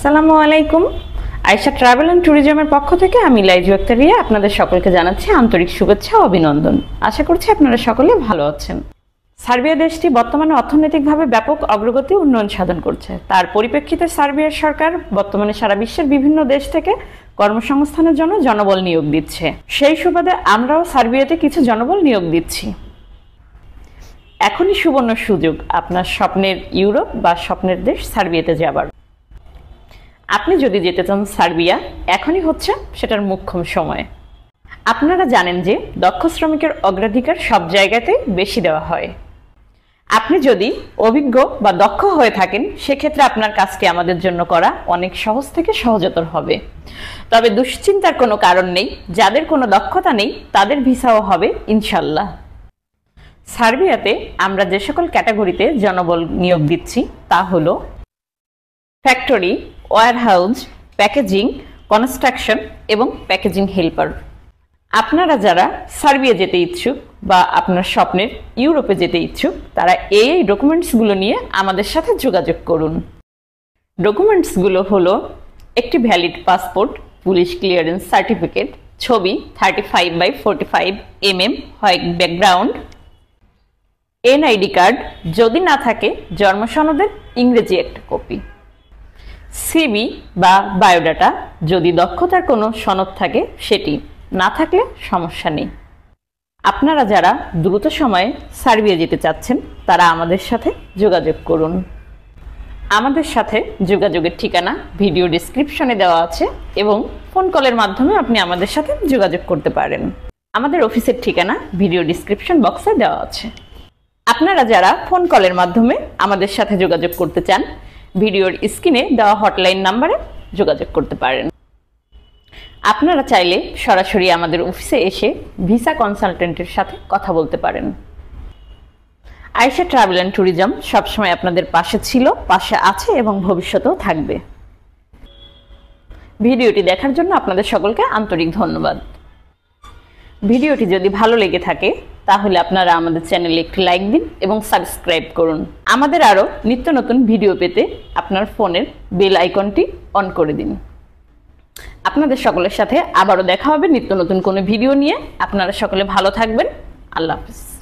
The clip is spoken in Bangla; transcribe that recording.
আসসালামু আলাইকুম। আয়েশা ট্রাভেল অ্যান্ড ট্যুরিজমের পক্ষ থেকে আমি লাইজু আক্তার রিয়া আপনাদের সকলকে জানাচ্ছি আন্তরিক শুভেচ্ছা ও অভিনন্দন। আশা করছি আপনারা সকলে ভালো আছেন। সার্বিয়া দেশটি বর্তমানে অর্থনৈতিকভাবে ব্যাপক অগ্রগতি উন্নয়ন সাধন করছে। তার পরিপ্রেক্ষিতে সার্বিয়ার সরকার বর্তমানে সারা বিশ্বের বিভিন্ন দেশ থেকে কর্মসংস্থানের জন্য জনবল নিয়োগ দিচ্ছে। সেই সুবাদে আমরাও সার্বিয়াতে কিছু জনবল নিয়োগ দিচ্ছি। এখনই সুবর্ণ সুযোগ আপনার স্বপ্নের ইউরোপ বা স্বপ্নের দেশ সার্বিয়াতে যাবার। আপনি যদি যেতে চান সার্বিয়া, এখনই হচ্ছে সেটার মোক্ষম সময়। আপনারা জানেন যে দক্ষ শ্রমিকের অগ্রাধিকার সব জায়গাতেই বেশি দেওয়া হয়। আপনি যদি অভিজ্ঞ বা দক্ষ হয়ে থাকেন, সেক্ষেত্রে আপনার কাজটি আমাদের জন্য করা অনেক সহজ থেকে সহজতর হবে। তবে দুশ্চিন্তার কোনো কারণ নেই, যাদের কোনো দক্ষতা নেই তাদের ভিসাও হবে ইনশাল্লাহ। সার্বিয়াতে আমরা যে সকল ক্যাটাগরিতে জনবল নিয়োগ দিচ্ছি তা হলো ফ্যাক্টরি, ওয়্যারহাউস, প্যাকেজিং, কনস্ট্রাকশন এবং প্যাকেজিং হেল্পার। আপনারা যারা সার্বিয়া যেতে ইচ্ছুক বা আপনার স্বপ্নের ইউরোপে যেতে ইচ্ছুক, তারা এই ডকুমেন্টসগুলো নিয়ে আমাদের সাথে যোগাযোগ করুন। ডকুমেন্টসগুলো হলো একটি valid passport, police clearance certificate, ছবি 35x45 mm white background, NID card, যদি না থাকে জন্ম সনদের ইংরেজি একটা কপি, সিভি বা বায়োডাটা, যদি দক্ষতার কোনো সনদ থাকে সেটি, না থাকলে সমস্যা নেই। আপনারা যারা দ্রুত সময়ে সার্বিয়া যেতে চাচ্ছেন তারা আমাদের সাথে যোগাযোগ করুন। আমাদের সাথে যোগাযোগের ঠিকানা ভিডিও ডেসক্রিপশনে দেওয়া আছে এবং ফোন কলের মাধ্যমে আপনি আমাদের সাথে যোগাযোগ করতে পারেন। আমাদের অফিসের ঠিকানা ভিডিও ডেসক্রিপশন বক্সে দেওয়া আছে। আপনারা যারা ফোন কলের মাধ্যমে আমাদের সাথে যোগাযোগ করতে চান, ভিডিওর স্ক্রিনে দেওয়া হটলাইন নাম্বারে যোগাযোগ করতে পারেন। আপনারা চাইলে সরাসরি আমাদের অফিসে এসে ভিসা কনসালটেন্টের সাথে কথা বলতে পারেন। আয়েশা ট্রাভেল অ্যান্ড ট্যুরিজম সবসময় আপনাদের পাশে ছিল, পাশে আছে এবং ভবিষ্যতেও থাকবে। ভিডিওটি দেখার জন্য আপনাদের সকলকে আন্তরিক ধন্যবাদ। ভিডিওটি যদি ভালো লেগে থাকে তাহলে আপনারা আমাদের চ্যানেলে একটি লাইক দিন এবং সাবস্ক্রাইব করুন। আমাদের আরও নিত্য নতুন ভিডিও পেতে আপনার ফোনের বেল আইকনটি অন করে দিন। আপনাদের সকলের সাথে আবারও দেখা হবে নিত্য নতুন কোনো ভিডিও নিয়ে। আপনারা সকলে ভালো থাকবেন। আল্লাহ হাফেজ।